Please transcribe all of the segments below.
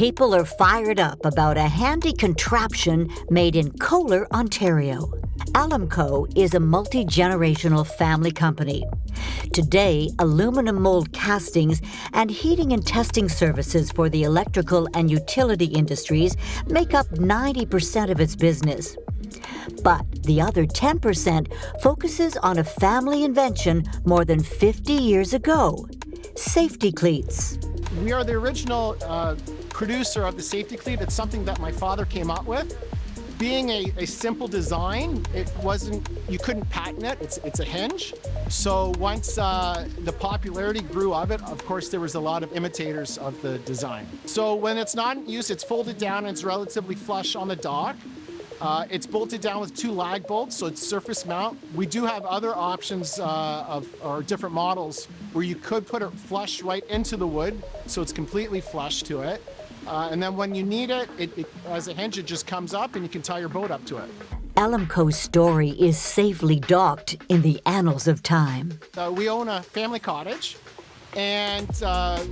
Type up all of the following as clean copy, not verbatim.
People are fired up about a handy contraption made in Kohler, Ontario. Alumco is a multi-generational family company. Today, aluminum mold castings and heating and testing services for the electrical and utility industries make up 90% of its business. But the other 10% focuses on a family invention more than 50 years ago, safety cleats. We are the original producer of the safety cleat. It's something that my father came up with. Being a simple design, you couldn't patent it. It's a hinge. So once the popularity grew of it, of course, there was a lot of imitators of the design. So when it's not in use, it's folded down and it's relatively flush on the dock. It's bolted down with 2 lag bolts, so it's surface mount. We do have other options or different models where you could put it flush right into the wood, so it's completely flush to it. And then when you need it, as a hinge, it just comes up and you can tie your boat up to it. Alumco's story is safely docked in the annals of time. We own a family cottage, and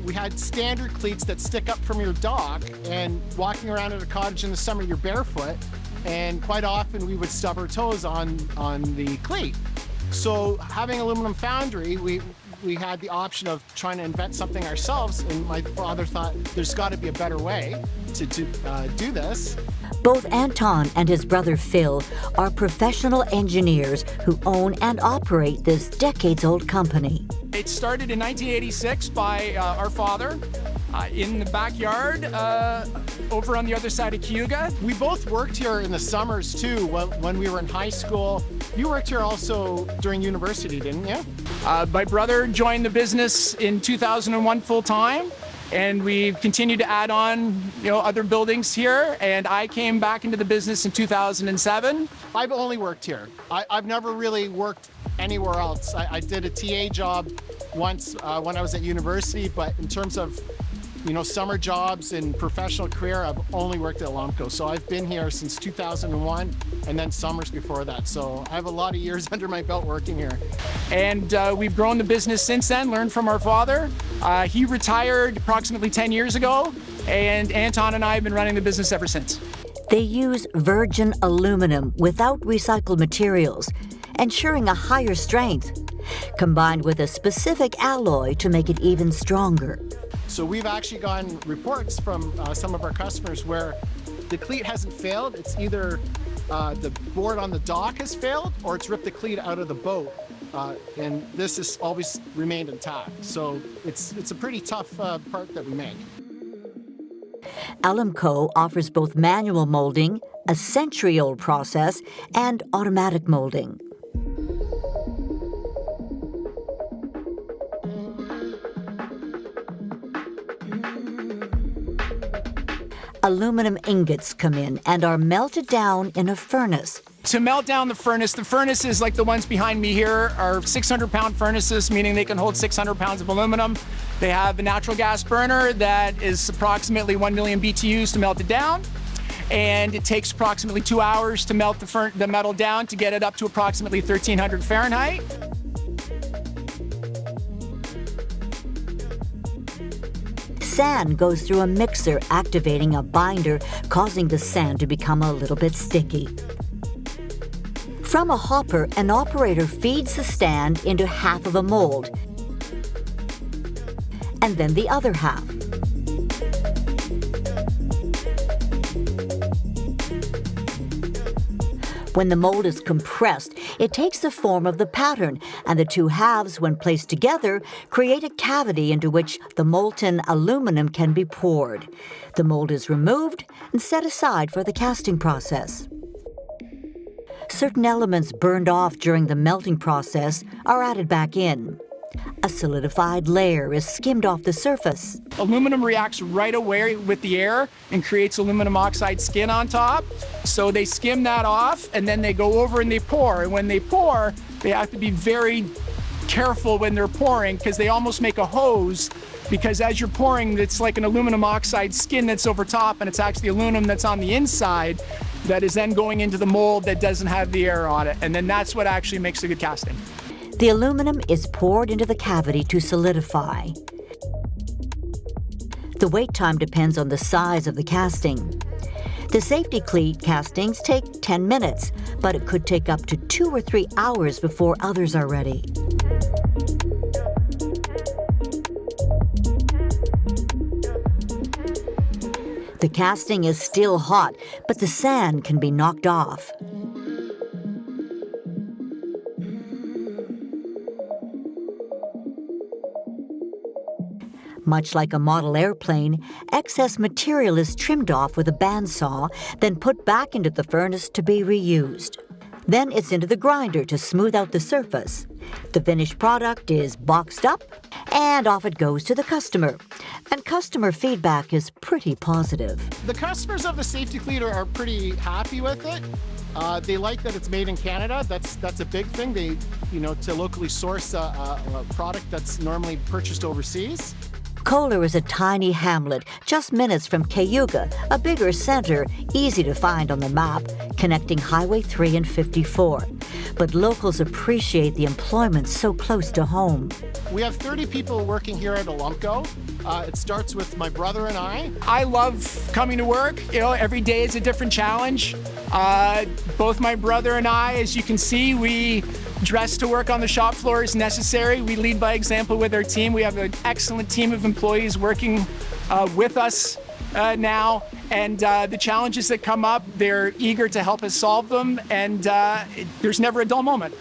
we had standard cleats that stick up from your dock, and walking around at a cottage in the summer, you're barefoot, and quite often we would stub our toes on the cleat. So having aluminum foundry, we had the option of trying to invent something ourselves, and my father thought there's got to be a better way to do this. Both Anton and his brother Phil are professional engineers who own and operate this decades-old company. It started in 1986 by our father in the backyard over on the other side of Cayuga. We both worked here in the summers too when we were in high school. You worked here also during university, didn't you? My brother joined the business in 2001 full-time, and we've continued to add on, other buildings here, and I came back into the business in 2007. I've only worked here. I've never really worked anywhere else. I did a TA job once when I was at university, but in terms of summer jobs and professional career, I've only worked at Alumco. So I've been here since 2001 and then summers before that. So I have a lot of years under my belt working here. And we've grown the business since then, learned from our father. He retired approximately 10 years ago, and Anton and I have been running the business ever since. They use virgin aluminum without recycled materials, ensuring a higher strength, combined with a specific alloy to make it even stronger. So we've actually gotten reports from some of our customers where the cleat hasn't failed. It's either the board on the dock has failed or it's ripped the cleat out of the boat. And this has always remained intact. So it's a pretty tough part that we make. Alumco offers both manual molding, a century-old process, and automatic molding. Aluminum ingots come in and are melted down in a furnace. To melt down the furnaces like the ones behind me here are 600-pound furnaces, meaning they can hold 600 pounds of aluminum. They have a natural gas burner that is approximately 1 million BTUs to melt it down. And it takes approximately 2 hours to melt the metal down to get it up to approximately 1300 Fahrenheit. Sand goes through a mixer, activating a binder, causing the sand to become a little bit sticky. From a hopper, an operator feeds the sand into half of a mold, and then the other half. When the mold is compressed, it takes the form of the pattern, and the two halves, when placed together, create a cavity into which the molten aluminum can be poured. The mold is removed and set aside for the casting process. Certain elements burned off during the melting process are added back in. A solidified layer is skimmed off the surface. Aluminum reacts right away with the air and creates aluminum oxide skin on top. So they skim that off and then they go over and they pour. And when they pour, they have to be very careful when they're pouring because they almost make a hose, because as you're pouring, it's like an aluminum oxide skin that's over top, and it's actually aluminum that's on the inside that is then going into the mold that doesn't have the air on it. And then that's what actually makes a good casting. The aluminum is poured into the cavity to solidify. The wait time depends on the size of the casting. The safety cleat castings take 10 minutes, but it could take up to 2 or 3 hours before others are ready. The casting is still hot, but the sand can be knocked off. Much like a model airplane, excess material is trimmed off with a bandsaw, then put back into the furnace to be reused. Then it's into the grinder to smooth out the surface. The finished product is boxed up, and off it goes to the customer. And customer feedback is pretty positive. The customers of the safety cleat are pretty happy with it. They like that it's made in Canada. That's a big thing. They, to locally source a product that's normally purchased overseas. Kohler is a tiny hamlet just minutes from Cayuga, a bigger center, easy to find on the map, connecting Highway 3 and 54. But locals appreciate the employment so close to home. We have 30 people working here at Alumco. It starts with my brother and I. I love coming to work. Every day is a different challenge. Both my brother and I, as you can see, we dress to work on the shop floor as necessary. We lead by example with our team. We have an excellent team of employees working with us now. And the challenges that come up, they're eager to help us solve them. And there's never a dull moment.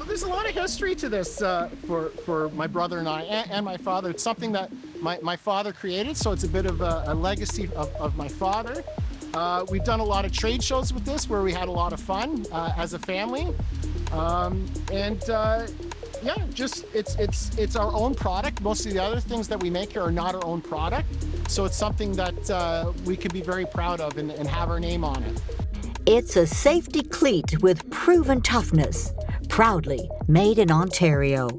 There's a lot of history to this for my brother and I and my father. It's something that my father created, so it's a bit of a legacy of my father. We've done a lot of trade shows with this where we had a lot of fun as a family. It's our own product. Most of the other things that we make here are not our own product. So it's something that we can be very proud of and have our name on it. It's a safety cleat with proven toughness, proudly made in Ontario.